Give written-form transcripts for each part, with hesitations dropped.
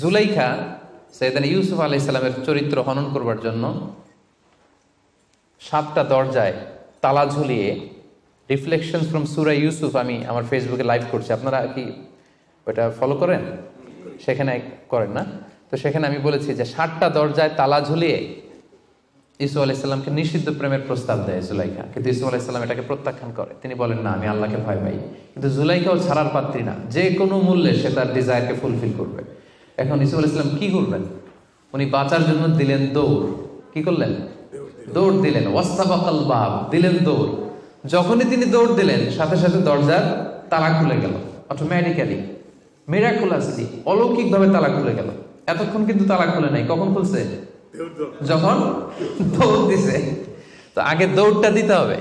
জুলাইখা সাইয়েদনা ইউসুফ আলাইহিস সালামের চরিত্র হনন করবার জন্য 7টা দরজায় তালা ঝুলিয়ে রিফ্লেকশন ফ্রম সূরা ইউসুফ আমি আমার ফেসবুকে লাইভ করছি, আপনারা কি ওটা ফলো করেন? সেখানে করেন না? তো সেখানে আমি বলেছি যে 7টা দরজায় তালা ঝুলিয়ে ইউসুফ আলাইহিস সালামকে নিষিদ্ধ প্রেমের প্রস্তাব দেয় জুলাইখা, কিন্তু ইউসুফ আলাইহিস সালাম এটাকে প্রত্যাখ্যান করে। তিনি বলেন, না, আমি আল্লাহকে ভয় পাই। কিন্তু জুলাইখাও ছাড়ার পাত্রী না, যে কোনো মূল্যে সে তার ডিজায়ারকে ফুলফিল করবে। এখন ইউসুফ আলাইহিস সালাম কি করবেন? উনি বাঁচার জন্য দিলেন দৌড়। কি করলেন? দৌড় দিলেন। ওয়াস্তাবাকাল বাব, দিলেন দৌড়। যখনই তিনি দৌড় দিলেন, সাথে সাথে দরজার তালা খুলে গেল অটোমেটিক্যালি, মিরাকুলাসলি, অলৌকিকভাবে তালা খুলে গেল। এতক্ষণ কিন্তু তালা খুলে নাই। কখন খুলছে? যখন দৌড় দিছে। তো আগে দৌড়টা দিতে হবে।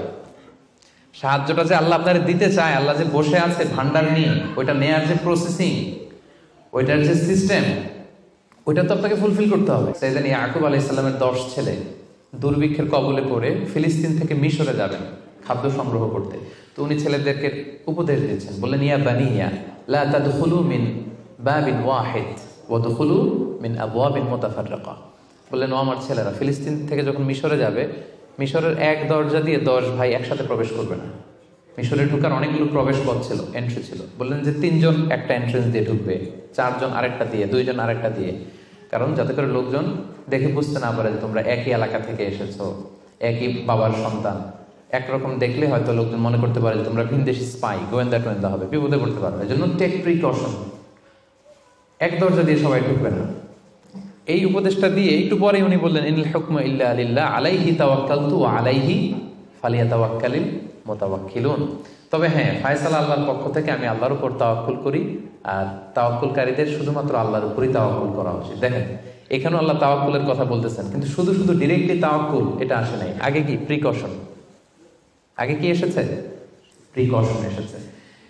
সাহায্যটা যে আল্লাহ আপনার দিতে চায়, আল্লাহ যে বসে আছে ভান্ডার নিয়ে, ওইটা নেয়ার যে প্রসেসিং, ওইটার যে সিস্টেম, ওইটা তো আপনাকে ফুলফিল করতে হবে। সাইয়েদনা ইয়াকুব আলাইহিস সালামের 10 ছেলে দুর্ভিক্ষের কবলে পড়ে ফিলিস্তিন থেকে মিশরে যাবেন খাদ্য সংগ্রহ করতে। তো উনি ছেলেদেরকে উপদেশ দিয়েছেন, বললেন, ইয়া বানিয়া লা তাদখুলু মিন বাবিন ওয়াহিদ ওয়া দুখুলু মিন আবওয়াবিন মুতাফাররিকা। বললেন, ও আমার ছেলেরা, ফিলিস্তিন থেকে যখন মিশরে যাবে, মিশরের এক দরজা দিয়ে 10 ভাই একসাথে প্রবেশ করবে না। মিশরে ঢুকার অনেকগুলো প্রবেশ পথ ছিল, এন্ট্রি ছিল। বললেন যে 3 জন একটা এন্ট্রেন্স দিয়ে ঢুকবে, 4 জন আরেকটা দিয়ে, 2 জন আরেকটা দিয়ে। কারণ যাতে করে লোকজন দেখে বুঝতে না পারে যে তোমরা একই এলাকা থেকে এসেছো, একই বাবার সন্তান। একরকম দেখলে হয়তো লোকজন মনে করতে পারে যে তোমরা ভিনদেশি স্পাই, গোয়েন্দা টোয়েন্দা হবে, বিপদে পড়তে পারবে। এই জন্য টেক প্রিকশন, এক দরজা দিয়ে সবাই ঢুকবে না। এই উপদেশটা দিয়ে একটু পরে উনি বললেন, ইনিল হুকমু ইল্লা লিল্লাহ আলাইহি তাওয়াক্কালতু ওয়া আলাইহি ফালিয়াতাওয়াক্কালিল মুতাওয়াক্কিলুন। তবে হ্যাঁ, ফায়সালা আল্লাহর পক্ষ থেকে, আমি আল্লাহর উপর তাওয়াক্কুল করি, আর তাওয়াক্কুলকারীদের শুধুমাত্র আল্লাহর উপরই তাওয়াক্কুল করা উচিত। দেখেন, এখানেও আল্লাহ তাওয়াক্কুলের কথা বলতেছেন, কিন্তু শুধু শুধু ডিরেক্টলি তাওয়াক্কুল এটা আসে নাই। আগে কি? প্রিকশন। আগে কি এসেছে? প্রিকশন এসেছে।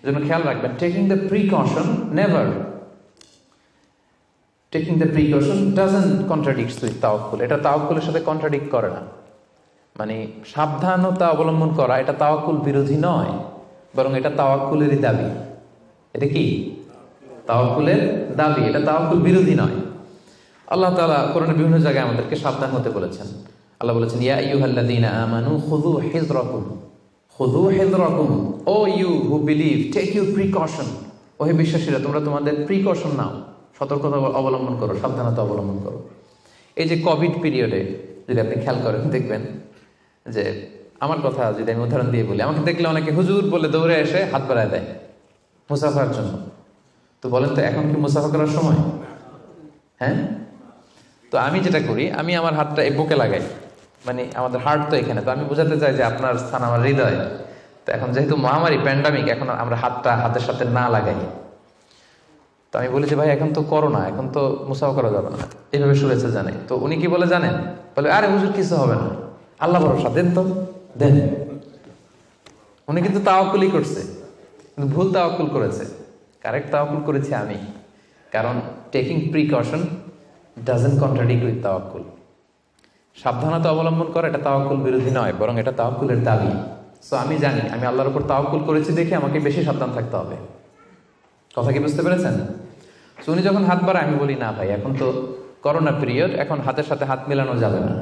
এজন্য খেয়াল রাখবেন, taking the precaution never, taking the precaution doesn't contradict with তাওয়াক্কুল। এটা তাওয়াক্কুলের সাথে কন্ট্রাডিক্ট করে না। মানে সাবধানতা অবলম্বন করা এটা তাওয়াক্কুল বিরোধী নয়, বরং এটা তাওয়াক্কুলেরই দাবি। এটা কি? তাওয়াক্কুলের দাবি, এটা তাওয়াক্কুল বিরোধী নয়। আল্লাহ তাআলা কোরআনের বিভিন্ন জায়গায় আমাদেরকে সাবধান হতে বলেছেন। আল্লাহ বলেছেন, ইয়া আইয়ুহাল্লাযীনা আমানু খুযু হিযরাকুম, খুযু হিযরাকুম, O you who believe, take your precaution. ও হে বিশ্বাসীরা, তোমরা তোমাদের প্রিকশন নাও, সতর্কতা অবলম্বন করো, সাবধানতা অবলম্বন করো। এই যে কোভিড পিরিয়ডে যদি আপনি খেয়াল করেন, দেখবেন যে, আমার কথা যদি আমি উদাহরণ দিয়ে বলি, আমাকে দেখলে অনেকে হুজুর বলে দৌড়ে এসে হাত বাড়ায় দেয় মুসাফার জন্য। তো বলেন তো, এখন কি মুসাফা করার সময়? হ্যাঁ। তো আমি যেটা করি, আমি আমার হাতটা এই বুকে লাগাই, মানে আমাদের হার্ট তো এখানে, তো আমি বোঝাতে চাই যে আপনার স্থান আমার হৃদয়। তো এখন যেহেতু মহামারী, প্যান্ডামিক, এখন আমরা হাতটা হাতের সাথে না লাগাই। তো আমি বলি যে, ভাই এখন তো করোনা, এখন তো মুসাফা করা যাবে না, এইভাবে শুভেচ্ছা জানাই। তো উনি কি বলে জানেন? বলে, আরে হুজুর কিছু হবে না, আল্লাহ ভরসা, দেন তো দেন। উনি কিন্তু তাওয়াক্কুলই করছে, কিন্তু ভুল তাওয়াক্কুল করেছে। কারেক্ট তাওয়াক্কুল করেছি আমি, কারণ taking precaution doesn't contradict with তাওয়াক্কুল। সাবধানতা অবলম্বন করা এটা তাওয়াক্কুল বিরোধী নয়, বরং এটা তাওয়াক্কুলের দাবি। সো আমি জানি আমি আল্লাহর উপর তাওয়াক্কুল করেছি দেখে আমাকে বেশি সাবধান থাকতে হবে। কথা কি বুঝতে পেরেছেন? সো উনি যখন হাত বাড়ায়, আমি বলি, না ভাই, এখন তো করোনা পিরিয়ড, এখন হাতের সাথে হাত মেলানো যাবে না।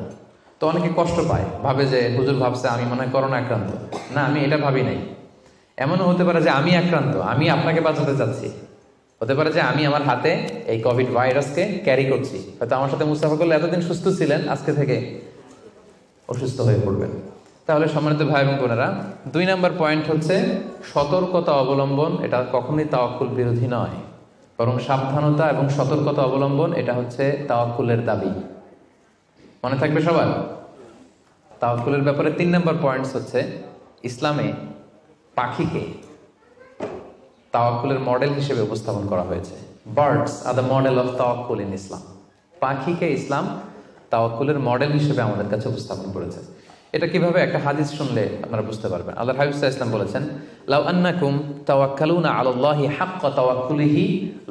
তো অনেকে কষ্ট পায়, ভাবে যে হুজুর ভাবছে আমি মনে হয় করোনা আক্রান্ত। না, আমি এটা ভাবি নাই। এমনও হতে পারে যে আমি আক্রান্ত, আমি আপনাকে বাঁচাতে চাচ্ছি। হতে পারে যে আমি আমার হাতে এই কোভিড ভাইরাসকে ক্যারি করছি। হয়তো আমার সাথে মুসাফা করলে এতদিন সুস্থ ছিলেন, আজকে থেকে অসুস্থ হয়ে পড়বেন। তাহলে সম্মানিত ভাই এবং বোনেরা, 2 নম্বর পয়েন্ট হচ্ছে সতর্কতা অবলম্বন। এটা কখনোই তাওয়াক্কুল বিরোধী নয়, বরং সাবধানতা এবং সতর্কতা অবলম্বন এটা হচ্ছে তাওয়াক্কুলের দাবি। মনে থাকবে সবার? তাওয়াক্কুলের ব্যাপারে 3 নম্বর পয়েন্টস হচ্ছে, ইসলামে পাখিকে তাওয়াক্কুলের মডেল হিসেবে উপস্থাপন করা হয়েছে। Birds are the model of তাওয়াক্কুল ইন ইসলাম। পাখিকে ইসলাম তাওয়াক্কুলের মডেল হিসেবে আমাদের কাছে উপস্থাপন করেছে। এটা কিভাবে? একটা হাদিস শুনলে আপনারা বুঝতে পারবেন। আল্লাহর হাবিব সাল্লাল্লাহু আলাইহি ওয়াসাল্লাম বলেছেন, লাউ আন্নাকুম তাওয়াক্কালুনা আলাল্লাহি হাক্কা তাওয়াক্কুলিহি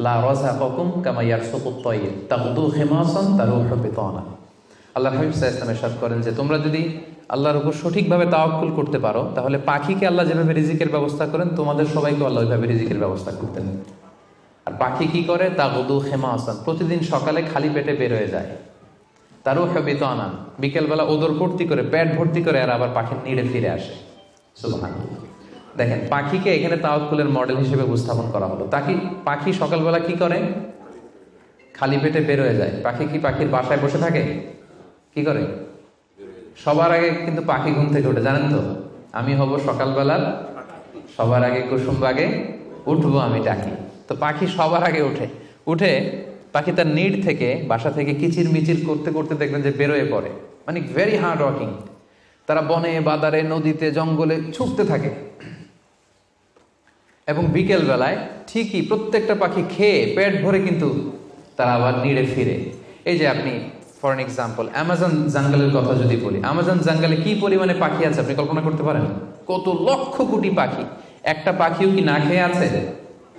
লা রাযাকাকুম কামা ইয়ারসুকুত তায়র তাগদু খিমাসান তারুহু বিতানা। আল্লাহর হাবিব সাল্লাল্লাহু আলাইহি ওয়াসাল্লাম ইরশাদ করেন যে, তোমরা যদি আল্লাহর উপর সঠিকভাবে তাওয়াক্কুল করতে পারো, তাহলে পাখিকে আল্লাহ যেভাবে রিজিকের ব্যবস্থা করেন, তোমাদের সবাইকে আল্লাহ ওইভাবে রিজিকের ব্যবস্থা করতেন। আর পাখি কি করে? তাগুদু খেমাসান, প্রতিদিন সকালে খালি পেটে বের হয়ে যায়। তারও বিতানান, বিকেলবেলা ওদর ভর্তি করে, পেট ভর্তি করে, আর আবার পাখির নিড়ে ফিরে আসে। সুবহানাল্লাহ। দেখেন, পাখিকে এখানে তাওয়াক্কুলের মডেল হিসেবে উপস্থাপন করা হলো। পাখি সকালবেলা কি করে? খালি পেটে বের হয়ে যায়। পাখির বাসায় বসে থাকে? কি করে? সবার আগে কিন্তু পাখি ঘুম থেকে ওঠে, জানেন তো? আমি হব সকালবেলার সবার আগে, কুসুম বাগে উঠবো আমি ডাকি। তো পাখি সবার আগে উঠে পাখি তার নিড থেকে, বাসা থেকে কিচির মিচির করতে করতে দেখবেন যে বেরোয় পড়ে। মানে ভেরি হার্ড ওয়ার্কিং। তারা বনে, বাদারে, নদীতে, জঙ্গলে ছুটতে থাকে। এবং বিকেল বেলায় ঠিকই প্রত্যেকটা পাখি খেয়ে পেট ভরে কিন্তু তারা আবার নিড়ে ফিরে। এই যে আপনি ফর এন এক্সাম্পল অ্যামাজন জঙ্গলের কথা যদি বলি, অ্যামাজন জঙ্গলে কি পরিমাণে পাখি আছে আপনি কল্পনা করতে পারেন? কত লক্ষ কোটি পাখি। একটা পাখিও কি না খেয়ে আছে?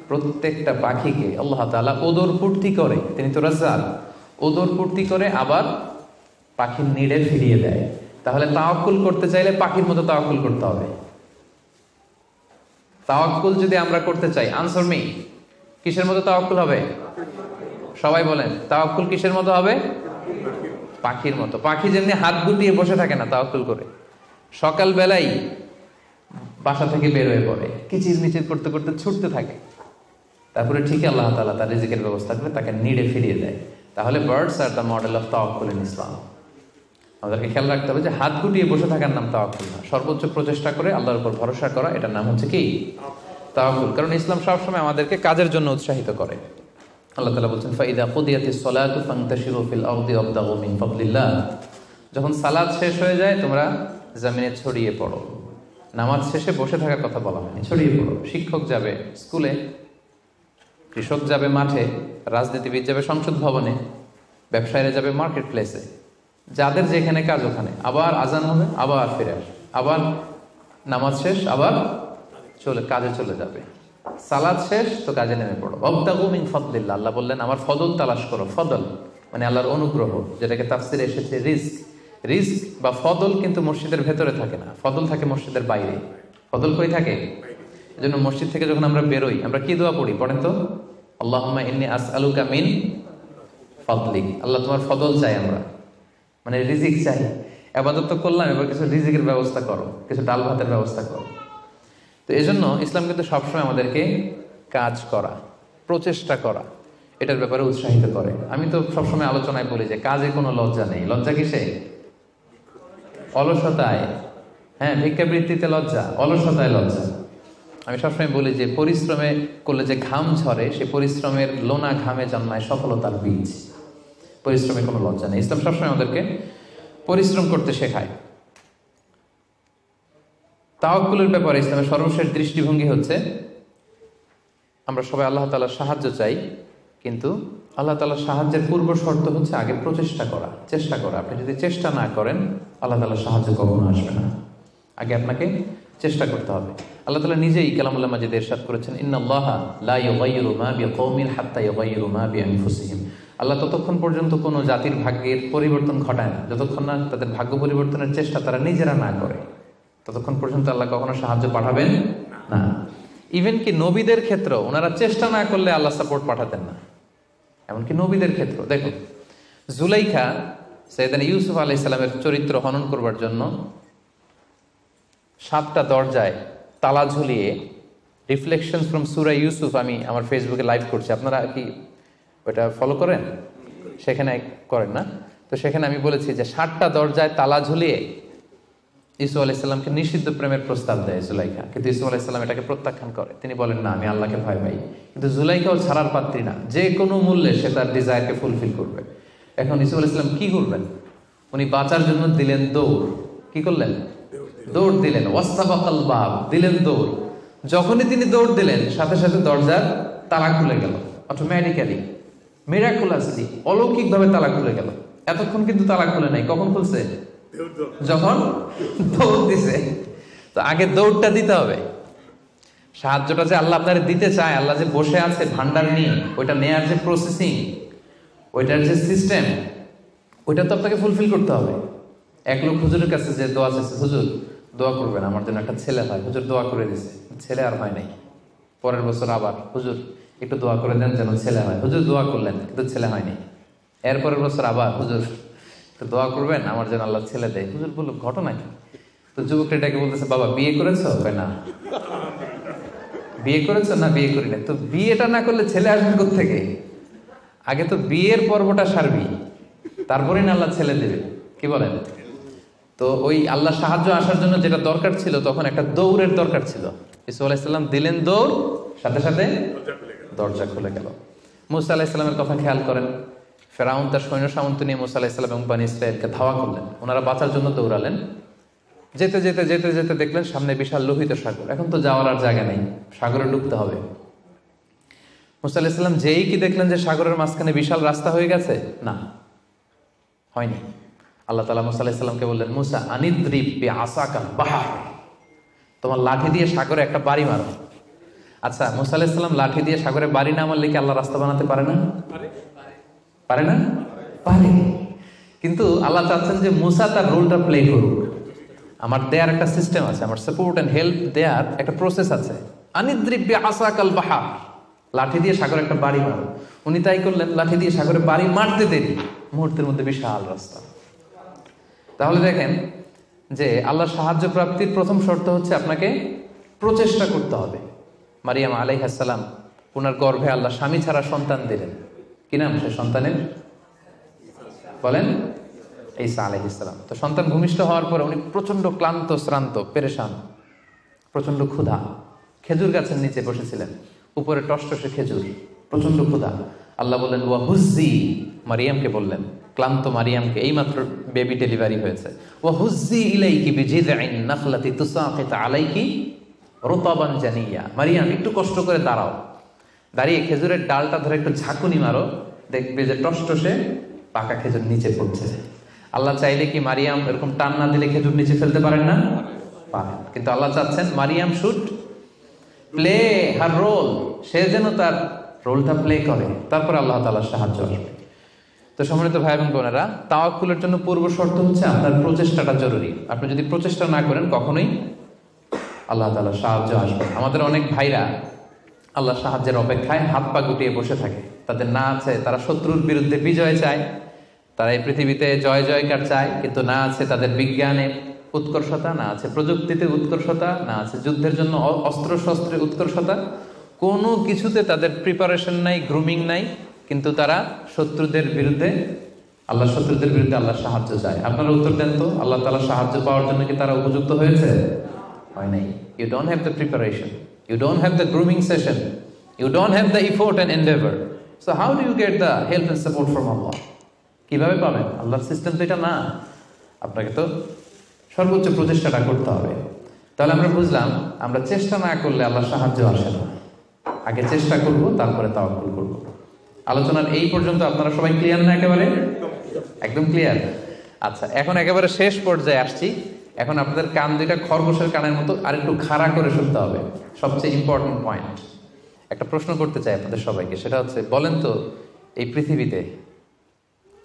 প্রত্যেকটা পাখিকে আল্লাহ তাআলা ওদর পূর্তি করে, তিনি তো রাজ্জাক, ওদর পূর্তি করে আবার পাখির নিড়ে ফিরিয়ে দেয়। তাহলে তাওয়াক্কুল করতে চাইলে পাখির মতো তাওয়াক্কুল করতে হবে। তাওয়াক্কুল যদি আমরা করতে চাই, আনসার মি, কিসের মতো তাওয়াক্কুল হবে? সবাই বলেন, তাওয়াক্কুল কিসের মতো হবে? পাখির মতো। পাখি যেমনি হাত গুটিয়ে বসে থাকে না তাওয়াক্কুল করে, সকাল বেলায় বাসা থেকে বের হয়ে পড়ে, কিচির মিচির করতে করতে ছুটতে থাকে, তারপরে ঠিক আল্লাহ তাআলা তার রিজিকের ব্যবস্থা করে তাকে নিড়ে ফিরিয়ে দেয়। তাহলে birds are the model of তাওয়াক্কুল ইন ইসলাম। আমাদেরকে খেয়াল রাখতে হবে যে হাত গুটিয়ে বসে থাকার নাম তাওয়াক্কুল না, সর্বোচ্চ প্রচেষ্টা করে আল্লাহর উপর ভরসা করা, এটার নাম হচ্ছে কি? তাওয়াক্কুল। কারণ ইসলাম সবসময় আমাদেরকে কাজের জন্য উৎসাহিত করে। আল্লাহ তাআলা বলছেন, ফাইদা কুদিয়াতিস সালাতু ফান্তাশিরু ফিল আরদি ওয়াবতাগু মিন ফাদলিল্লাহ। যখন সালাত শেষ হয়ে যায় তোমরা জমিনে ছড়িয়ে পড়ো। নামাজ শেষে বসে থাকার কথা বলা হয়নি, ছড়িয়ে পড়ো। শিক্ষক যাবে স্কুলে, কৃষক যাবে মাঠে, রাজনীতিবিদ যাবে সংসদ ভবনে, ব্যবসায়ীরা যাবে মার্কেট প্লেসে, যাদের যেখানে কাজ ওখানে। আবার আজান হবে, আবার ফিরে আসবে, আবার নামাজ শেষ, আবার কাজে চলে যাবে। সালাত শেষ তো কাজে নেমে পড়ো। ওয়াবতাগু মিন ফাদলিল্লাহ, আল্লাহ বললেন আমার ফদল তালাশ করো। ফদল মানে আল্লাহর অনুগ্রহ, যেটাকে তাফসিরে এসেছে রিজক। রিজক বা ফদল কিন্তু মসজিদের ভেতরে থাকে না, ফদল থাকে মসজিদের বাইরে। ফদল কই থাকে? এজন্য মসজিদ থেকে যখন আমরা বেরোই আমরা কি দোয়া পড়ি? পড়েন তো, আল্লাহুম্মা ইন্নী আসআলুকা মিন ফাদলিক। আল্লাহ তোমার ফদল চাই আমরা, মানে রিজিক চাই। ইবাদত তো করলাম, এবার কিছু রিজিকের ব্যবস্থা করো, কিছু ডাল ভাতের ব্যবস্থা করো। তো এই জন্য ইসলাম কিন্তু সবসময় আমাদেরকে কাজ করা, প্রচেষ্টা করা, এটার ব্যাপারে উৎসাহিত করে। আমি তো সবসময় আলোচনায় বলি যে কাজে কোনো লজ্জা নেই। লজ্জা কিসে? অলসতায়। হ্যাঁ, ভিক্ষাবৃত্তিতে লজ্জা, অলসতায় লজ্জা। আমি সবসময় বলি যে পরিশ্রমে করলে যে ঘাম ঝরে, সে পরিশ্রমের লোনা ঘামে জন্মায় সফলতার বীজ। পরিশ্রমে কোনো লজ্জা নেই। ইসলাম সবসময় আমাদেরকে পরিশ্রম করতে শেখায়। তাওয়াক্কুলের ব্যাপারে ইসলামের সর্বশেষ দৃষ্টিভঙ্গি হচ্ছে আমরা সবাই আল্লাহ তাআলার সাহায্য চাই, কিন্তু আল্লাহ তাআলার সাহায্যের পূর্ব শর্ত হচ্ছে আগে প্রচেষ্টা করা, চেষ্টা করা। আপনি যদি চেষ্টা না করেন আল্লাহ তাআলার সাহায্য কখনো আসবে না। আগে আপনাকে চেষ্টা করতে হবে। আল্লাহ তাআলা নিজেই কালামুল্লাহ মাজিদে ইরশাদ করেছেন, ইন্নাল্লাহা লা ইউগাইয়িরু মা বিকওমিন হাত্তা ইউগাইয়িরু মা বিআনফুসিহিম। আল্লাহ ততক্ষণ পর্যন্ত কোনো জাতির ভাগ্যের পরিবর্তন ঘটায় না যতক্ষণ না তাদের ভাগ্য পরিবর্তনের চেষ্টা তারা নিজেরা না করে, ততক্ষণ পর্যন্ত আল্লাহ কখনো সাহায্য পাঠাবেন না। ইভেন কি নবীদের ক্ষেত্রেও ওনারা চেষ্টা না করলে আল্লাহ সাপোর্ট পাঠাতেন না। এমনকি নবীদের ক্ষেত্র দেখুন, জুলাইখা সাইয়েদনা ইউসুফ আলাইহিস সালামের চরিত্র হনন করবার জন্য 7টা দরজায় তালা ঝুলিয়ে, রিফ্লেকশন ফ্রম সূরা ইউসুফ আমি আমার ফেসবুকে লাইভ করছি, আপনারা কি ওটা ফলো করেন? সেখানে করেন না? তো সেখানে আমি বলেছি যে 7টা দরজায় তালা ঝুলিয়ে ইউসুফ আলাইহিস সালামকে নিষিদ্ধ প্রেমের প্রস্তাব দেয় জুলাইখা, কিন্তু ইউসুফ আলাইহিস সালাম এটাকে প্রত্যাখ্যান করে। তিনি বলেন না, আমি আল্লাহকে ভয় পাই। কিন্তু জুলাইখাও ছাড়ার পাত্রী না, যে কোনো মূল্যে সে তার ডিজায়ারকে ফুলফিল করবে। এখন ইউসুফ আলাইহিস সালাম কি করবেন? উনি বাঁচার জন্য দিলেন দৌড়। কি করলেন? দৌড় দিলেন। ওয়াস্তাবাকাল বাব, দিলেন দৌড়। যখনই তিনি দৌড় দিলেন সাথে সাথে দরজার তালা খুলে গেল, অটোমেটিক্যালি, মিরাকুলাসলি, অলৌকিকভাবে তালা খুলে গেল। এতক্ষণ কিন্তু তালা খুলে নাই। কখন খুলছে? যখন দৌড় দিছে। তো আগে দৌড়টা দিতে হবে। সাহায্যটা যে আল্লাহ আপনার দিতে চায়, আল্লাহ যে বসে আছে ভান্ডার নিয়ে, ওইটা নেয়ার যে প্রসেসিং, ওইটার যে সিস্টেম, ওইটা তো আপনাকে ফুলফিল করতে হবে। এক লোক হুজুরের কাছে যে দোয়া চাইছে, হুজুর দোয়া করবেন আমার জন্য একটা ছেলে হয়। হুজুর দোয়া করে দিছে, ছেলে আর হয় নাই। পরের বছর আবার, হুজুর একটু দোয়া করে দেন যেন ছেলে হয়। হুজুর দোয়া করলেন কিন্তু ছেলে হয়নি। এরপরের বছর আবার হুজুর তো দোয়া করবেন আমার যেন আল্লাহ ছেলে দেয়। হুজুর বলল ঘটনা কি? তো যুবকটা এটাকে বলতেছে, বাবা বিয়ে করেছো? না। বিয়ে করেছো? না বিয়ে করি না। তো বিয়েটা না করলে ছেলে আসবে কোত্থেকে? আগে তো বিয়ের পর্বটা সারবি, তারপরে না আল্লাহ ছেলে দেবে। কি বলেন? তো ওই আল্লাহ সাহায্য আসার জন্য যেটা দরকার ছিল, তখন একটা দৌড়ের দরকার ছিল। ঈসা আলাইহিস সালাম দিলেন দৌড়, সাথে সাথে দরজা খুলে গেল। মুসা আলাইহিস সালামের কথা খেয়াল করেন। ফেরাউন তার সৈন্য সামন্ত নিয়ে মুসা আলাইহিস সালাম এবং বনী ইসরাঈলকে ধাওয়া করলেন। ওনারা বাঁচার জন্য দৌড়ালেন। যেতে যেতে যেতে যেতে দেখলেন সামনে বিশাল লোহিত সাগর। এখন তো যাওয়ার আর জায়গা নেই, সাগরে ডুবতে হবে। মুসা আলাইহিস সালাম যেই কি দেখলেন যে সাগরের মাঝখানে বিশাল রাস্তা হয়ে গেছে, না হয়নি। আল্লাহ তাআলা মুসা আলাইহিস সালামকে বললেন, মুসা আনিদ্রিব বিআসাকা বাহর, তোমার লাঠি দিয়ে সাগরে একটা বাড়ি মারো। আচ্ছা, মুসা আলাইহিস সালাম লাঠি দিয়ে সাগরে বাড়ি না মারলে কি আল্লাহ রাস্তা বানাতে পারে না? পারে না? পারে। কিন্তু আল্লাহ চাচ্ছেন যে মুসা তার রোলটা প্লে করুক। আমার দেয়ার একটা সিস্টেম আছে, আমার সাপোর্ট এন্ড হেল্প দেয়ার একটা প্রসেস আছে। আনিদ্রিব বিআসাকাল বাহর, লাঠি দিয়ে সাগরে একটা বাড়ি মারো। উনি তাই করলেন, লাঠি দিয়ে সাগরে বাড়ি মারতে দেরি, মুহূর্তের মধ্যে বিশাল রাস্তা। তাহলে দেখেন যে আল্লাহর সাহায্য প্রাপ্তির প্রথম শর্ত হচ্ছে আপনাকে প্রচেষ্টা করতে হবে। মারিয়াম আলাইহিস সালাম, ওনার গর্ভে আল্লাহ স্বামী ছাড়া সন্তান দিলেন। কি নাম সে সন্তানের? বলেন। ঈসা আলাইহিস সালাম। তো সন্তান ভূমিষ্ঠ হওয়ার পরে উনি প্রচন্ড ক্লান্ত, শ্রান্ত, পেরেশান, প্রচন্ড ক্ষুধা। খেজুর গাছের নিচে বসেছিলেন, উপরে টসটসে খেজুর, প্রচন্ড ক্ষুধা। আল্লাহ বললেন ওয়া হুজ্জি, মারিয়ামকে বললেন, ক্লান্ত মারিয়ামকে, এইমাত্র বেবি ডেলিভারি হয়েছে, ওয়া হুজ্জি ইলাইকি বিজিযআইন নাখলাতি তুসাকিত আলাইকি রুতাবান জানিয়া। মারিয়াম একটু কষ্ট করে দাঁড়াও, দাঁড়িয়ে খেজুরের ডালটা ধরে একটু ঝাঁকুনি মারো, দেখবে যে টসটসে পাকা খেজুর নিচে পড়ছে। আল্লাহ চাইলে কি মারিয়াম এরকম টান না দিলে খেজুর নিচে ফেলতে পারেন না? পারেন। কিন্তু আল্লাহ চাচ্ছেন Maryam should play her role, সে যেন তার রোলটা প্লে করে, তারপরে আল্লাহ তাআলার সাহায্য আসবে। তো সম্মানিত ভাই এবং বোনেরা, তাওয়াক্কুলের জন্য পূর্ব শর্ত হচ্ছে আপনার প্রচেষ্টাটা জরুরি। আপনি যদি প্রচেষ্টা না করেন কখনোই আল্লাহ তাআলার সাহায্য আসবে। আমাদের অনেক ভাইরা আল্লাহর সাহায্যের অপেক্ষায় হাত পা গুটিয়ে বসে থাকে। তাদের না আছে তারা শত্রুর বিরুদ্ধে বিজয় চায়, তারা এই পৃথিবীতে জয় জয়কার চায়, কিন্তু না আছে তাদের বিজ্ঞানে উৎকর্ষতা, না আছে প্রযুক্তিতে উৎকর্ষতা, না আছে যুদ্ধের জন্য অস্ত্র শস্ত্রের উৎকর্ষতা, কোনো কিছুতে তাদের প্রিপারেশন নাই, গ্রুমিং নাই, কিন্তু তারা শত্রুদের বিরুদ্ধে শত্রুদের বিরুদ্ধে আল্লাহর সাহায্য চায়। আপনারা উত্তর দেন তো, আল্লাহ তাআলার সাহায্য পাওয়ার জন্য কি তারা উপযুক্ত হয়েছে? হয় নাই। You don't have the preparation, you don't have the grooming session, you don't have the effort and endeavour, so how do you get the help and support from Allah? কিভাবে পাবেন? আল্লাহর সিস্টেম তো এটা না। আপনাকে তো সর্বোচ্চ প্রচেষ্টাটা করতে হবে। তাহলে আমরা বুঝলাম, আমরা চেষ্টা না করলে আল্লাহর সাহায্য আসে না। আগে চেষ্টা করব, তারপরে তাওয়াক্কুল করব। আলোচনার এই পর্যন্ত আপনারা সবাই ক্লিয়ার না? একেবারে একদম ক্লিয়ার। আচ্ছা, এখন একেবারে শেষ পর্যায়ে আসছি। এখন আপনাদের কান দুইটা খরগোশের কানের মতো আর একটু খাড়া করে শুনতে হবে। সবচেয়ে ইম্পর্টেন্ট পয়েন্ট। একটা প্রশ্ন করতে চাই আপনাদের সবাইকে, সেটা হচ্ছে, বলেন তো এই পৃথিবীতে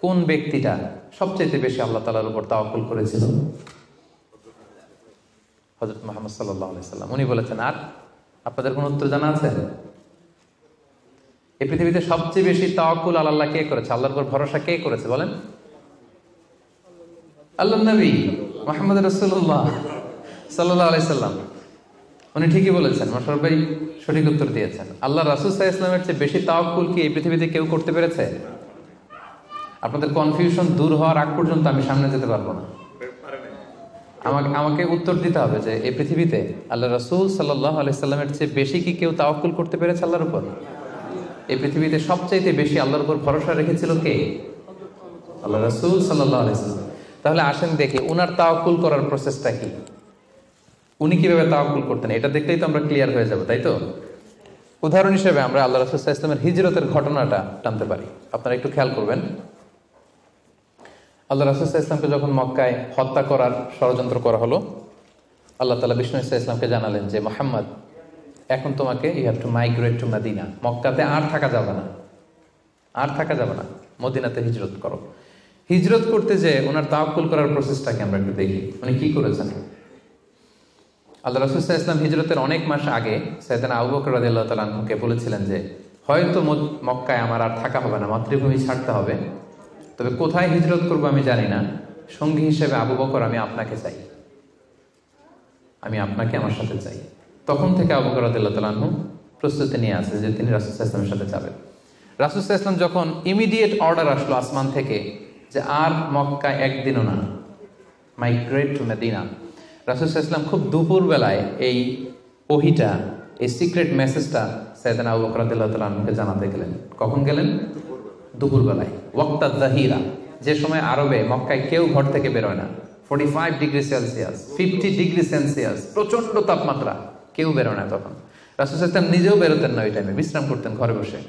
কোন ব্যক্তিটা সবচেয়ে বেশি আল্লাহ তাআলার উপর তাওয়াক্কুল করেছিল? হযরত মুহাম্মদ সাল্লাল্লাহু আলাইহি সাল্লাম। উনি বলেছেন। আর আপনাদের কোন উত্তর জানা আছে? এই পৃথিবীতে সবচেয়ে বেশি তাওয়াক্কুল আল্লাহ কে করেছে? আল্লাহর উপর ভরসা কে করেছে বলেন? আল্লাহর নবী মুহাম্মদ রাসূলুল্লাহ সাল্লাল্লাহু আলাইহি সাল্লাম। উনি ঠিকই বলেছেন, মাশাআল্লাহ ভাই সঠিক উত্তর দিয়েছেন। আল্লাহ রাসূল সাল্লাল্লাহু আলাইহি ওয়াসাল্লামের চেয়ে বেশি তাওয়াক্কুল কি এই পৃথিবীতে কেউ করতে পেরেছে? আপনাদের কনফিউশন দূর হওয়ার আগ পর্যন্ত আমি সামনে যেতে পারবো না। আমাকে উত্তর দিতে হবে যে এই পৃথিবীতে আল্লাহ রাসূল সাল্লাল্লাহু আলাইহি সাল্লামের চেয়ে বেশি কি কেউ তাওয়াক্কুল করতে পেরেছে আল্লাহর উপর? এই পৃথিবীতে সবচাইতে বেশি আল্লাহর উপর ভরসা রেখেছিল কে? আল্লাহ রাসূল সাল্লাল্লাহু আলাইহি সাল্লাম। তাহলে আসেন দেখি উনার তাওয়াক্কুল করার প্রসেসটা কি, উনি কিভাবে তাওয়াক্কুল করতেন। এটা দেখলেই তো আমরা ক্লিয়ার হয়ে যাব, তাই তো? উদাহরণ হিসেবে আমরা আল্লাহ রাসূল সাল্লাল্লাহু আলাইহি ওয়াসাল্লামের হিজরতের ঘটনাটা টানতে পারি। আপনারা একটু খেয়াল করবেন। আল্লাহ রাসূল সাল্লাল্লাহু আলাইহি ওয়াসাল্লামকে যখন মক্কায় হত্যা করার ষড়যন্ত্র করা হলো, আল্লাহ তাআলা বিষ্ণু সাল্লাল্লাহু আলাইহি ওয়াসাল্লামকে জানালেন যে মুহাম্মদ, এখন তোমাকে you have to migrate to Medina. মক্কাতে আর থাকা যাবে না, আর থাকা যাবে না, মদিনাতে হিজরত করো। হিজরত করতে যে ওনার তাওয়াক্কুল করার প্রসেসটাকে আমরা একটু দেখি, উনি কি করেছেন। আল্লাহ রাসূল সাল্লাল্লাহু আলাইহি ওয়াসাল্লাম হিজরতের অনেক মাস আগে সাইয়েদনা আবু বকর রাদিয়াল্লাহু তাআলা আনহুকে বলেছিলেন যে হয়তো মক্কায় আমার আর থাকা হবে না, মাতৃভূমি ছাড়তে হবে, তবে কোথায় হিজরত করবো আমি জানি না, সঙ্গী হিসেবে আবু বকর আমি আপনাকে চাই, আমি আপনাকে আমার সাথে চাই। তখন থেকে আবু বকর রাদিয়াল্লাহু তাআলা আনহু প্রস্তুতি নিয়ে আছে যে তিনি রাসূল সাল্লাল্লাহু আলাইহি ওয়াসাল্লামের সাথে যাবেন। রাসূল সাল্লাল্লাহু আলাইহি ওয়াসাল্লাম যখন ইমিডিয়েট অর্ডার আসলো আসমান থেকে যে আর মক্কায় একদিনও না, মাইগ্রেট টু মদিনা, রাসূল সাল্লাল্লাহু আলাইহি ওয়াসাল্লাম খুব দুপুর বেলায় এই ওহীটা, এই সিক্রেট মেসেজটা সাইয়েদনা আবু বকর রাদিয়াল্লাহু তাআলা আনহুকে জানাতে গেলেন। কখন গেলেন? দুপুর বেলায়, ওয়াক্তা যাহিরা, যে সময় আরবে মক্কায় কেউ ঘর থেকে বেরোয় না, 45 ডিগ্রি সেলসিয়াস, 50 ডিগ্রি সেলসিয়াস, প্রচন্ড তাপমাত্রা, কেউ বেরোয় না তখন। রাসূল সাল্লাল্লাহু আলাইহি ওয়াসাল্লাম নিজেও বেরোতেন না ওই টাইমে, বিশ্রাম করতেন ঘরে বসে।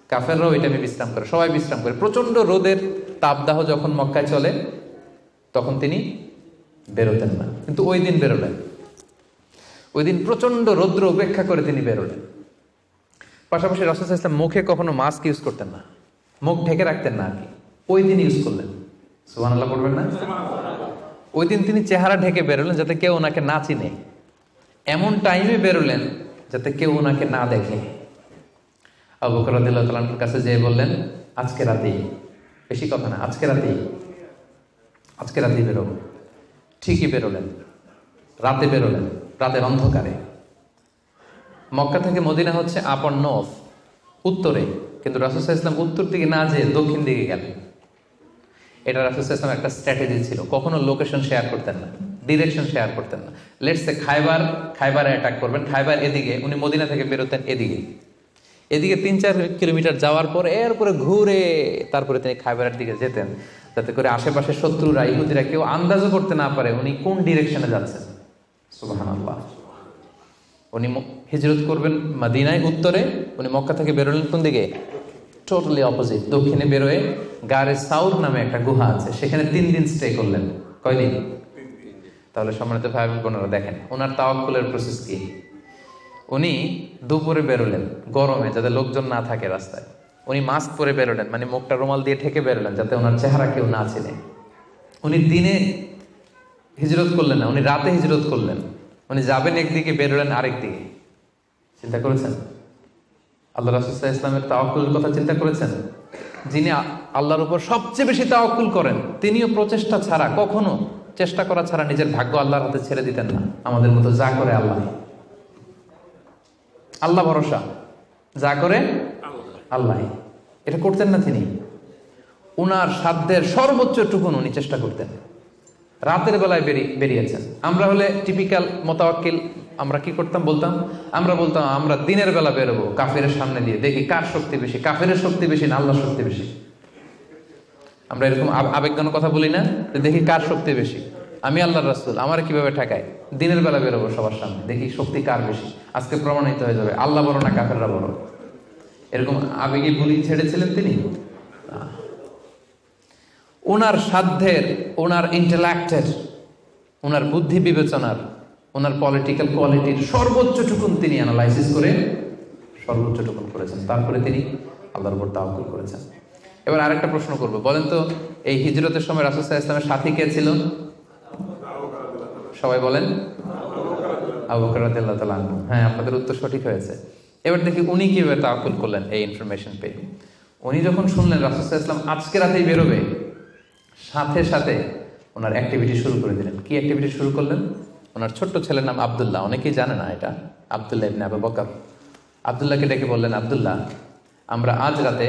কাফেররাও ওই টাইমে বিশ্রাম করে, সবাই বিশ্রাম করে। প্রচন্ড রোদের তাপদাহ যখন মক্কায় চলে তখন তিনি বেরোতেন না, কিন্তু ওই দিন বেরোলেন। ওই দিন প্রচন্ড রৌদ্র উপেক্ষা করে তিনি বেরোলেন। পাশাপাশি রাসূল সাল্লাল্লাহু আলাইহি ওয়াসাল্লাম মুখে কখনো মাস্ক ইউজ করতেন না, মুখ ঢেকে রাখতেন না আর কি, ওই দিন ইউজ করলেন। সুবহানাল্লাহ পড়বেন না? ওই দিন তিনি চেহারা ঢেকে বেরোলেন যাতে কেউ ওনাকে না চিনে, এমন টাইমে বেরোলেন যাতে কেউ ওনাকে না দেখে। আবু বকর রাদিয়াল্লাহু তাআলার কাছে যেয়ে বললেন, আজকে রাতেই, বেশি কথা না, আজকে রাতেই বেরোবো। ঠিকই বেরোলেন, রাতে বেরোলেন, রাতের অন্ধকারে। মক্কা থেকে মদিনা হচ্ছে আপ অন নর্থ, উত্তরে, কিন্তু রাসূল সাল্লাল্লাহু আলাইহি ওয়াসাল্লাম উত্তর দিকে না যেয়ে দক্ষিণ দিকে গেলেন। এটা রাসূল সাল্লাল্লাহু আলাইহি ওয়াসাল্লামের একটা স্ট্র্যাটেজি ছিল, কখনো লোকেশন শেয়ার করতেন না, ডিরেকশন শেয়ার করতেন না। লেটস সে খায়বারে অ্যাটাক করবেন, খায়বার এদিকে, উনি মদিনা থেকে বেরোতেন এদিকে 3-4 কিলোমিটার যাওয়ার পর এরপরে ঘুরে তারপরে তিনি খায়বারের দিকে যেতেন, যাতে করে আশেপাশে শত্রুরা, ইহুদিরা কেউ আন্দাজও করতে না পারে উনি কোন ডিরেকশনে যাচ্ছেন। সুবহানাল্লাহ। উনি হিজরত করবেন মদিনায় উত্তরে, উনি মক্কা থেকে বেরোলেন কোন দিকে? টোটালি অপোজিট, দক্ষিণে বেরোয় গারে সাউর নামে একটা গুহা আছে, সেখানে 3 দিন স্টে করলেন। কয়দিন? তাহলে সম্মানিত ভাই বোনেরা দেখেন ওনার তাওয়াক্কুলের প্রসেস কি। উনি দুপুরে বেরোলেন গরমে, যাতে লোকজন না থাকে রাস্তায়। উনি মাস্ক পরে বেরোলেন, মানে মুখটা রুমাল দিয়ে ঢেকে বেরোলেন যাতে ওনার চেহারা কেউ না চেনে। উনি দিনে হিজরত করলেন না, উনি রাতে হিজরত করলেন। উনি যাবেন একদিকে, বেরোলেন আরেক দিকে। চিন্তা করেছেন আল্লাহ রাসূল সাল্লাল্লাহু আলাইহি ওয়াসাল্লামের তাওয়াক্কুলের কথা? চিন্তা করেছেন? যিনি আল্লাহর উপর সবচেয়ে বেশি তাওয়াক্কুল করেন, তিনিও প্রচেষ্টা ছাড়া, কখনো চেষ্টা করা ছাড়া নিজের ভাগ্য আল্লাহর হাতে ছেড়ে দিতেন না। আমাদের মতো যা করে আল্লাহ ভরসা, যা করে আল্লাহ, এটা করতেন না তিনি। উনার সাধ্যের সর্বোচ্চ টুকুন উনি চেষ্টা করতেন। রাতের বেলায় বেরিয়েছেন। আমরা হলে টিপিক্যাল মোতাওয়াক্কিল, আমরা কি করতাম? আমরা বলতাম আমরা দিনের বেলা বেরোবো কাফেরের সামনে দিয়ে, দেখি কার শক্তি বেশি, কাফেরের শক্তি বেশি না আল্লাহর শক্তি বেশি। আমরা এরকম আবেগঘন কথা বলি না, দেখি কার শক্তি বেশি, আমি আল্লাহর রাসূল, আমার কিভাবে ঠেকায়, দিনের বেলা বেরোবো সবার সামনে, দেখি শক্তি কার বেশি, আজকে প্রমাণিত হয়ে যাবে আল্লাহ বড় না কাফেররা বড়। এরকম আবেগী বুলি ছেড়েছিলেন তিনি। ওনার সাধ্যের, ওনার ইন্টেলেক্টের, ওনার বুদ্ধি বিবেচনার, ওনার পলিটিক্যাল কোয়ালিটির সর্বোচ্চ টুকুন তিনি অ্যানালাইসিস করে সর্বোচ্চ টুকুন করেছেন। তারপরে তিনি আল্লাহর উপর তাওয়াক্কুল করেছেন। এবার আরেকটা প্রশ্ন করবো, বলেন তো এই হিজরতের সময় রাসূল সাল্লাল্লাহু আলাইহি ওয়াসাল্লামের সাথী কে ছিল? সবাই বলেন আবু বকর রাদিয়াল্লাহু তাআলা আনহু। হ্যাঁ, আপনাদের উত্তর সঠিক হয়েছে। এবার দেখি উনি কিভাবে তাওয়াক্কুল করলেন এই ইনফরমেশন পেয়ে। উনি যখন শুনলেন রাসূল সাল্লাল্লাহু আলাইহি ওয়াসাল্লাম আজকে রাতেই বেরোবে, সাথে সাথে ওনার অ্যাক্টিভিটি শুরু করে দিলেন। কি অ্যাক্টিভিটি শুরু করলেন? ওনার ছোট্ট ছেলের নাম আব্দুল্লাহ, অনেকেই জানে না এটা, আব্দুল্লাহ ইবনে আবু বকর। আব্দুল্লাহকে ডেকে বললেন, আব্দুল্লাহ, আমরা আজ রাতে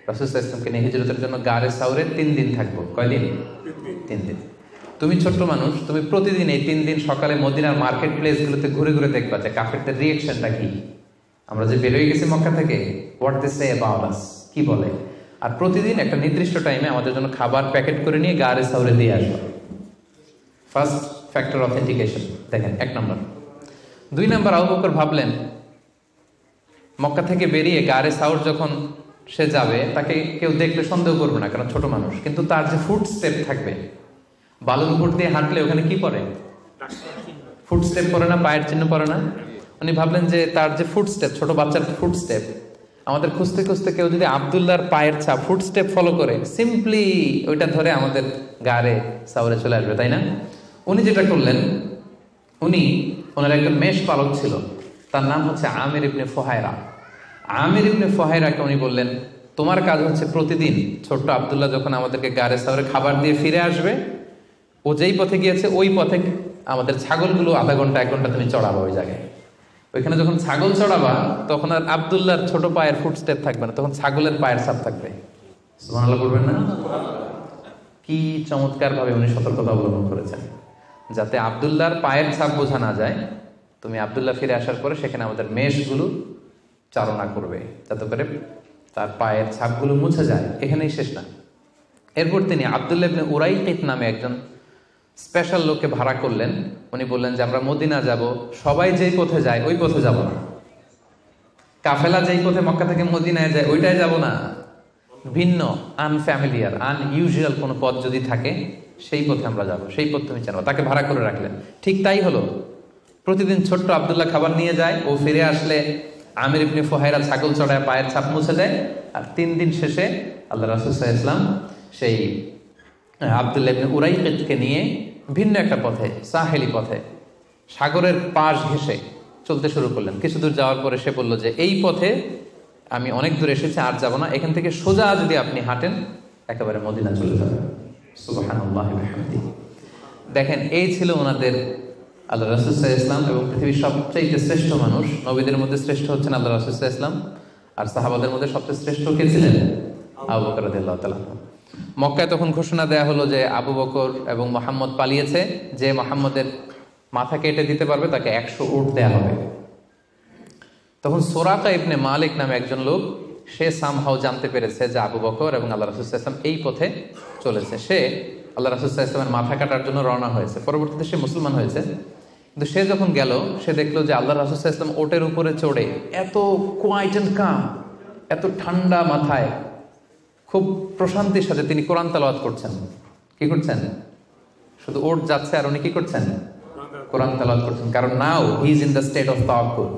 রাসূল সাল্লাল্লাহু আলাইহি ওয়াসাল্লামকে নিয়ে হিজরতের জন্য গারে সাউরে 3 দিন থাকবো। কয়দিন? 3 দিন। তুমি ছোট্ট মানুষ, তুমি প্রতিদিন এই 3 দিন সকালে মদিনার মার্কেট প্লেসগুলোতে ঘুরে ঘুরে দেখবা যে কাফেরদের রিঅ্যাকশনটা কি, আমরা যে বের হয়ে গেছি মক্কা থেকে, what they say about us, কি বলে। আর প্রতিদিন একটা নির্দিষ্ট টাইমে আমাদের জন্য খাবার প্যাকেট করে নিয়ে গারে সাউরে দিয়ে আসবা। ফার্স্ট ফ্যাক্টর অথেন্টিকেশন দেখেন, 1 নম্বর। 2 নম্বর, আবু বকর ভাবলেন মক্কা থেকে বেরিয়ে গারে সাউর যখন সে যাবে তাকে কেউ দেখলে সন্দেহ করবে না, কারণ ছোট মানুষ, কিন্তু তার যে ফুট স্টেপ থাকবে, বালুর উপর দিয়ে হাঁটলে ওখানে কি পড়ে? ফুট স্টেপ পড়ে না, পায়ের চিহ্ন পড়ে না। উনি ভাবলেন যে তার যে ফুট স্টেপ, ছোট বাচ্চার ফুট স্টেপ, আমাদের খুঁজতে খুঁজতে কেউ যদি আব্দুল্লাহর পায়ের ছাপ, ফুট স্টেপ ফলো করে, সিম্পলি ওইটা ধরে আমাদের গারে সাউরে চলে আসবে, তাই না? উনি যেটা করলেন, ওনার একজন মেষ পালক ছিল, তার নাম হচ্ছে আমির ইবনে ফুহায়রা। আমির ইবনে ফুহাইরাকে উনি বললেন, তোমার কাজ হচ্ছে প্রতিদিন ছোট্ট আব্দুল্লাহ যখন আমাদেরকে গারে সাওরে খাবার দিয়ে ফিরে আসবে, ও যেই পথে গিয়েছে ওই পথে আমাদের ছাগলগুলো আধা ঘন্টা 1 ঘন্টা তুমি চড়াবা ওই জায়গায়। ওইখানে যখন ছাগল চড়াবা তখন আর আব্দুল্লাহর ছোট পায়ের ফুটস্টেপ থাকবে না, তখন ছাগলের পায়ের ছাপ থাকবে। সুবহানাল্লাহ বলবেন না? কি চমৎকার ভাবে উনি সতর্কতা অবলম্বন করেছেন, যাতে আব্দুল্লাহর পায়ের ছাপ বোঝা না যায়। তুমি আব্দুল্লাহ ফিরে আসার পরে সেখানে আমাদের মেষগুলো চারণা করবে, যাতে করে তার পায়ের ছাপগুলো মুছে যায়। এখানেই শেষ না। এরপর তিনি আব্দুল্লাহ ইবনে উরাইকিত নামে একজন স্পেশাল লোককে ভাড়া করলেন। উনি বললেন যে আমরা মদিনা যাব, সবাই যেই পথে যায় ওই পথে যাব না, কাফেলা যেই পথে মক্কা থেকে মদিনায় যায় ওইটাই যাব না, ভিন্ন আনফ্যামিলিয়ার আনইউজুয়াল কোনো পথ যদি থাকে সেই পথে আমরা যাব, সেই পথ তুমি জানো। তাকে ভাড়া করে রাখলেন। ঠিক তাই হলো। প্রতিদিন ছোট্ট আব্দুল্লাহ খাবার নিয়ে যায়, ও ফিরে আসলে আমির ইবনে ফুহাইরা ছাগল চড়ায় পায়ের ছাপ মুছে দেয়। আর 3 দিন শেষে আল্লাহ রাসূল সাল্লাল্লাহু আলাইহি ওয়াসাল্লাম সেই আব্দুল্লাহ ইবনে উরাইকিতকে নিয়ে ভিন্ন একটা পথে, সাহেলি পথে, সাগরের পাশ ঘেঁষে চলতে শুরু করলেন। কিছু দূর যাওয়ার পরে সে বলল যে এই পথে আমি অনেক দূর এসেছি, আর যাব না, এখান থেকে সোজা যদি আপনি হাঁটেন একেবারে মদিনা চলে যাবেন। সুবহানাল্লাহি ওয়া বিহামদিহি। দেখেন, এই ছিল ওনাদের আল্লাহ রাসূল সাল্লাল্লাহু আলাইহি ওয়াসাল্লাম, এবং পৃথিবীর সবচেয়ে শ্রেষ্ঠ মানুষ। নবীদের মধ্যে শ্রেষ্ঠ হচ্ছেন আল্লাহ রাসূল সাল্লাল্লাহু আলাইহি ওয়াসাল্লাম, আর সাহাবাদের মধ্যে সবচেয়ে শ্রেষ্ঠ কে ছিলেন? আবু বকর রাদিয়াল্লাহু তাআলা। মক্কায় তখন ঘোষণা দেয়া হলো যে আবু বকর এবং মুহাম্মদ পালিয়েছে, যে মুহাম্মদের মাথা কেটে দিতে পারবে তাকে 100 উট দেয়া হবে। তখন সুরাকা ইবনে মালিক নামে একজন লোক, সে সামহাও জানতে পেরেছে যে আবু বকর এবং আল্লাহ রাসূল সাল্লাল্লাহু আলাইহি ওয়াসাল্লাম এই পথে চলেছে। সে আল্লাহ রাসূল সাল্লাল্লাহু আলাইহি ওয়াসাল্লামের মাথা কাটার জন্য রওনা হয়েছে। পরবর্তীতে সে মুসলমান হয়েছে। কিন্তু সে যখন গেল, সে দেখলো যে আল্লাহ রাসূল সাল্লাল্লাহু আলাইহি ওয়াসাল্লাম ওটের উপরে চড়ে এত কোয়াইট এন্ড কাম, এত ঠান্ডা মাথায়, খুব প্রশান্তির সাথে তিনি কোরআন তেলাওয়াত করছেন। কি করছেন? শুধু ওট যাচ্ছে আর উনি কি করছেন? কোরআন তেলাওয়াত করছেন। কারণ now he is in the state of তাওয়াক্কুল।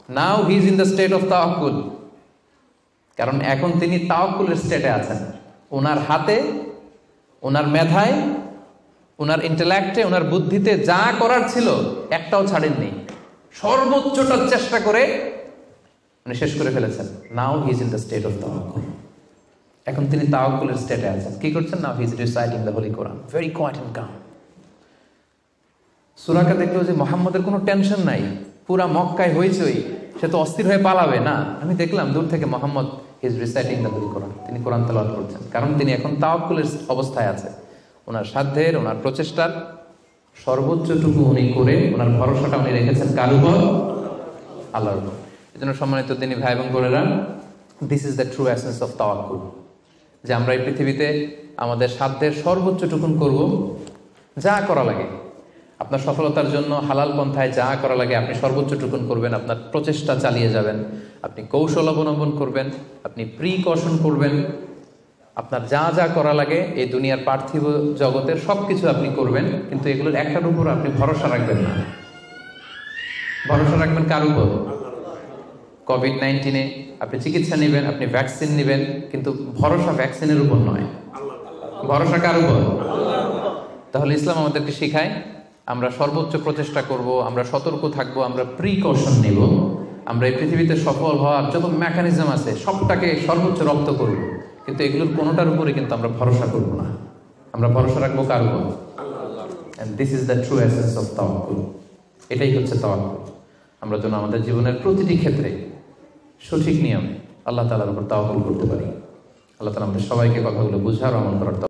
Now he is in the state of তাওয়াক্কুল। কারণ এখন তিনি তাওয়াক্কুলের স্টেটে আছেন। ওনার হাতে, ওনার মেধায়, ওনার ইন্টেলেক্টে, ওনার বুদ্ধিতে যা করার ছিল একটাও ছাড়েননি। সর্বোচ্চটা চেষ্টা করে উনি শেষ করে ফেলেছেন। Now he is in the state of তাওয়াক্কুল। এখন তিনি তাওয়াক্কুলের স্টেটে আছেন। কি করছেন? Now he is reciting the holy Quran, very quiet and calm. Suraqa দেখলো যে মুহাম্মদের কোনো টেনশন নাই, পুরা মক্কায় হইচই, সে তো অস্থির হয়ে পালাবে না। আমি দেখলাম দূর থেকে Muhammad he is reciting the holy Quran, তিনি কোরআন তেলাওয়াত করছেন। কারণ তিনি এখন তাওয়াক্কুলের অবস্থায় আছে। ওনার সাধ্যের, ওনার প্রচেষ্টার সর্বোচ্চটুকু উনি করে ওনার ভরসাটা উনি রেখেছেন কার উপর? আল্লাহর উপর। এই জন্য সম্মানিত দিনী ভাই এবং বোনেরা, this is the true essence of তাওয়াক্কুল, যে আমরা এই পৃথিবীতে আমাদের সাধ্যের সর্বোচ্চটুকুন করব, যা করা লাগে আপনার সফলতার জন্য হালাল পন্থায় যা করা লাগে আপনি সর্বোচ্চটুকুন করবেন। আপনার প্রচেষ্টা চালিয়ে যাবেন, আপনি কৌশল অবলম্বন করবেন, আপনি প্রিকশন করবেন, আপনার যা যা করা লাগে এই দুনিয়ার পার্থিব জগতের সবকিছু আপনি করবেন। কিন্তু এগুলোর একটার উপর আপনি ভরসা রাখবেন না। ভরসা রাখবেন কার উপর? কোভিড-19 আপনি চিকিৎসা নেবেন, আপনি ভ্যাকসিন নেবেন, কিন্তু ভরসা ভ্যাকসিনের উপর নয়, ভরসা কার উপর? তাহলে ইসলাম আমাদেরকে শেখায় আমরা সর্বোচ্চ প্রচেষ্টা করব, আমরা সতর্ক থাকবো, আমরা প্রিকশন নেব, আমরা এই পৃথিবীতে সফল হওয়ার যত মেকানিজম আছে সবটাকে সর্বোচ্চ রপ্ত করব। কিন্তু এগুলোর কোনোটার উপরে কিন্তু আমরা ভরসা করব না। আমরা ভরসা রাখবো কার উপর? And this is the true essence of তাওয়াক্কুল। এটাই হচ্ছে তাওয়াক্কুল। আমরা যেন আমাদের জীবনের প্রতিটি ক্ষেত্রে সঠিক নিয়মে আল্লাহ তাআলার উপর তাওয়াক্কুল করতে পারি। আল্লাহ তাআলা আমাদের সবাইকে কথাগুলো বুঝার ও আমল করার